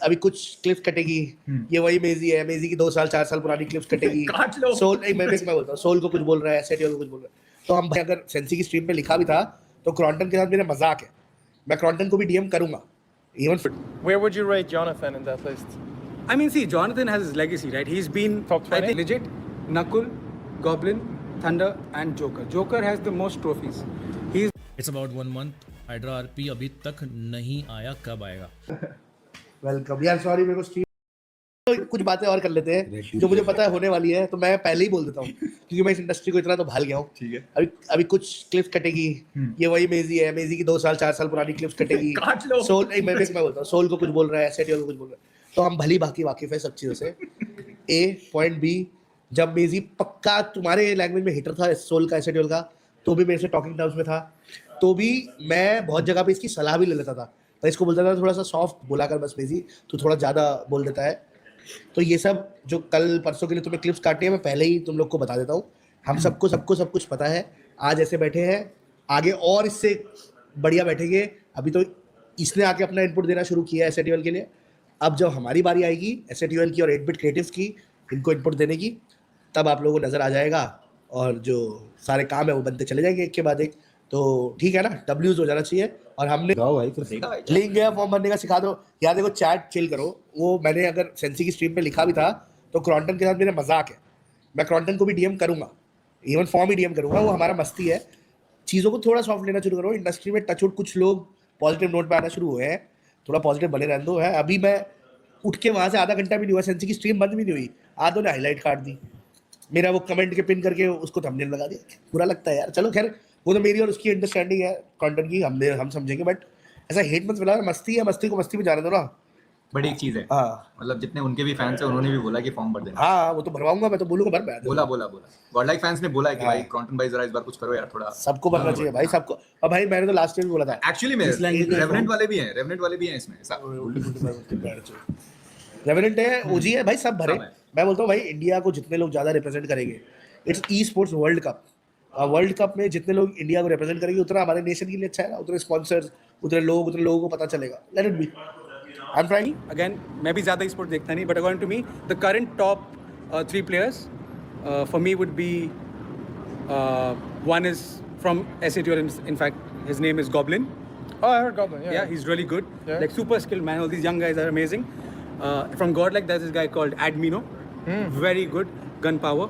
अभी कुछ क्लिप्स कटेगी। ये वही मेजी है, मेजी की 2 साल 4 साल पुरानी क्लिप्स कटेगी। काट लो। सोल मैं बोलता हूँ, सोल को कुछ बोल रहा है, एसएटीओ को कुछ बोल रहा है। तो हम भाई अगर सेंसी की स्ट्रीम पे लिखा भी था तो क्रॉन्टन के साथ मेरा मजाक है, मैं क्रॉन्टन को भी डीएम करूंगा even. Where would you rate Jonathan in that list? I mean, see, Jonathan has his legacy, right? He's been Top 20? I think legit. Knuckle, Goblin, Thunder, and Joker. Joker has the most trophies. He's it's about 1 month. Hydra RP अभी तक नहीं आया, कब आएगा? Welcome यार, sorry मेरे को stream तो कुछ बातें और कर लेते हैं जो मुझे पता है होने वाली है, तो मैं पहले ही बोल देता हूँ क्योंकि मैं इस इंडस्ट्री को इतना तो भाल गया हूँ। ठीक है। अभी कुछ क्लिप्स कटेगी। ये वही मेजी है, मेजी की 2 साल 4 साल पुरानी क्लिप्स कटेगी। काट लो। सोल मैं बोलता हूँ, सोल को कुछ बोल रहा है, एसएटीओ को कुछ बोल रहा है। तो हम भली बाकी वाकिफ है सब चीज़ों से। ए पॉइंट बी, जब मेजी पक्का तुम्हारे लैंग्वेज में हिटर था सोल का, एसएटीओ का, तो भी मेरे से टॉकिंग टर्म्स में था, तो भी मैं बहुत जगह पे इसकी सलाह भी ले लेता था। तो इसको बोलता था थोड़ा सा सॉफ्ट बोला कर बस मेजी, तो थोड़ा ज़्यादा बोल देता है। तो ये सब जो कल परसों के लिए तुम्हें क्लिप्स काटी है, मैं पहले ही तुम लोग को बता देता हूँ। हम सबको सब कुछ पता है। आज ऐसे बैठे हैं, आगे और इससे बढ़िया बैठेंगे। अभी तो इसने आके अपना इनपुट देना शुरू किया है एसएटीओएल के लिए। अब जब हमारी बारी आएगी एसएटीओएल की और 8 बिट क्रिएटिव्स की इनको इनपुट देने की, तब आप लोगों को नज़र आ जाएगा और जो सारे काम है वो बनते चले जाएंगे एक के बाद एक। तो ठीक है ना, डब्ल्यूज हो जाना चाहिए। और हमने लिंक गया फॉर्म भरने का, सिखा दो यार। देखो चैट चिल करो, वो मैंने अगर सेंसी की स्ट्रीम पे लिखा भी था तो क्रॉन्टन के साथ मेरा मजाक है, मैं क्रॉन्टन को भी डीएम करूंगा, इवन फॉर्म ही डीएम करूंगा। वो हमारा मस्ती है। चीज़ों को थोड़ा सॉफ्ट लेना शुरू करो। इंडस्ट्री में टचवुड कुछ लोग पॉजिटिव नोट पे आना शुरू हुए हैं, थोड़ा पॉजिटिव बने रहने दो। है अभी मैं उठ के वहाँ से आधा घंटा भी नहीं हुआ, सेंसी की स्ट्रीम बंद भी नहीं हुई, आधों ने हाईलाइट काट दी, मेरा वो कमेंट के पिन करके उसको थंबनेल लगा दिया। बुरा लगता है यार। चलो खैर, वो तो मेरी और उसकी अंडरस्टैंडिंग है कंटेंट की, हम समझेंगे। बट ऐसा हेट मत फैला, मस्ती है, मस्ती को मस्ती में जाने दो ना। बट एक चीज है, हाँ मतलब जितने उनके भी फैंस हैं उन्होंने भी बोला कि फॉर्म भर देना। हाँ, वो तो भरवाऊंगा, मैं तो बोलूंगा भर। मैं बोला गॉडलाइक फैंस ने बोला है कि हाँ। भाई क्रॉन्टन भाई जरा इस बार कुछ करो यार, थोड़ा सबको भरना चाहिए भाई, सबको। और भाई मैंने तो लास्ट ईयर भी बोला था एक्चुअली में रेवेनेंट वाले भी हैं इसमें रेवेनेंट है, ओजी है भाई, सब भरे। सब है। मैं बोलता हूँ भाई, इंडिया को जितने लोग ज़्यादा रिप्रेजेंट करेंगे, it's e sports world cup. World cup में जितने लोग इंडिया को रिप्रेजेंट करेंगे उतना हमारे नेशन के लिए अच्छा है ना, उतने स्पॉन्सर्स, उतने लोगों को पता चलेगा। Let it be. I am trying. again, maybe ज़्यादा sport देखता नहीं, but according to me, the current top 3 players for me would be one is from SATL. In fact, his name is Goblin. Oh, I heard Goblin. Yeah. Yeah, he's really good. Yeah. Like super skilled man. All these young guys are amazing. From Godlike, there's this guy called Admino. Very good gun power.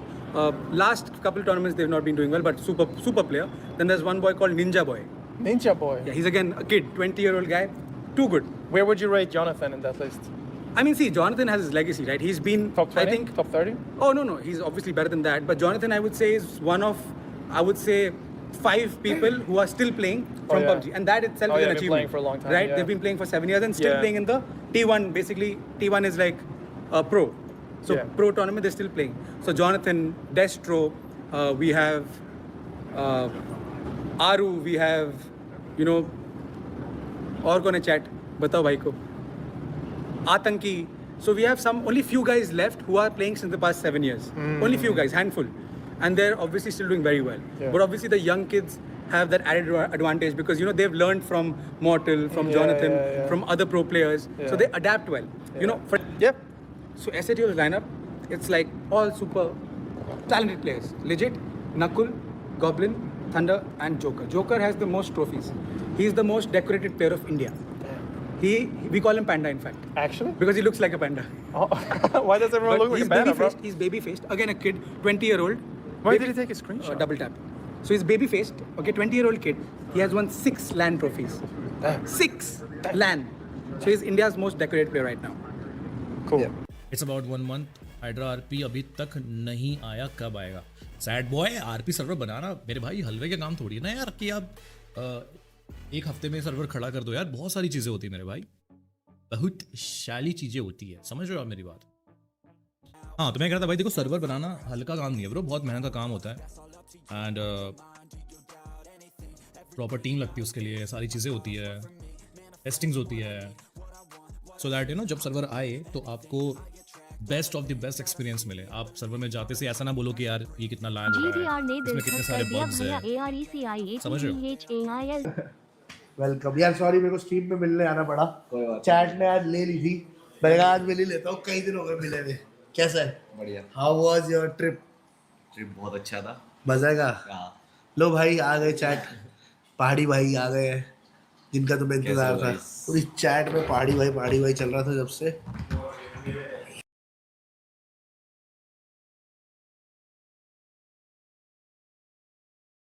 Last couple tournaments they've not been doing well, but super player. Then there's one boy called Ninja Boy. Ninja Boy. Yeah, he's again a kid, 20-year-old guy. Too good. Where would you rate Jonathan in that list? I mean, see, Jonathan has his legacy, right? He's been Top 20? I think Top 30? Oh no, he's obviously better than that. But Jonathan, I would say, is one of, I would say, 5 people who are still playing from yeah. PUBG, and that itself Oh, is yeah, an been achievement. playing for a long time, right? yeah. They've been playing for 7 years and still Yeah. playing in the T1. Basically, T1 is like pro. So Yeah. pro tournament, they're still playing. So Jonathan, Destro, we have Aru, we have, you know, और कौन है chat? बताओ भाई को. Atanki. So we have only few guys left who are playing since the past 7 years. Only few guys, handful. And they're obviously still doing very well. Yeah. But obviously the young kids have that added advantage because, you know, they've learned from Mortal, from Jonathan, from other pro players. Yeah. So they adapt well. You know, Yep. so SATO's lineup, it's like all super talented players. Legit, Knuckle, Goblin, Thunder and Joker. Joker has the most trophies. He's the most decorated player of India. We call him Panda, in fact. Actually? Because he looks like a panda. Oh. Why does everyone But look like he's a panda, bro? baby-faced. He's baby-faced. Again, a kid, 20-year-old. Why did he take a screenshot? Double tap. So he's baby-faced. Okay, 20-year-old kid. He has won 6 LAN trophies. 6 LAN. So he's India's most decorated player right now. Cool. It's about 1 month. Hydra RP अभी तक नहीं आया, कब आएगा? Sad boy, RP server बनाना मेरे भाई हलवे के काम थोड़ी है ना यार कि आप एक हफ्ते में सर्वर खड़ा कर दो यार। बहुत सारी चीज़ें होती है मेरे भाई, बहुत शाली चीज़ें होती है। समझ रहे हो आप मेरी बात? हाँ, तो मैं कह रहा था भाई, देखो सर्वर बनाना हल्का काम नहीं है ब्रो, बहुत मेहनत का काम होता है। एंड प्रॉपर टीम लगती है उसके लिए, सारी चीज़ें होती है, टेस्टिंग्स होती है, सो दैट यू नो जब सर्वर आए तो आपको best of the best experience मिले। आप सर्वर में जाते से ऐसा ना बोलो कि यार ये कितना लैग हो रहा है, इसमें कितने सारे बग्स हैं। समझ रहे हो? वेलकम यार, सॉरी मेरे को स्ट्रीम में मिलने आना पड़ा। चैट ने आज ले ली थी मैंने कहा आज मिल ही लेता हूँ, कई दिन हो गए मिले हुए। कैसा है? बढ़िया। How was your trip? Trip बहुत अच्छा था। मजा का? हाँ। लो भाई आ गए चैट, पहाड़ी भाई आ गए हैं जिनका तुम्हें कैसे इंतजार हो था। guys? पूरी चैट में पहाड़ी भाई चल रहा था जब से।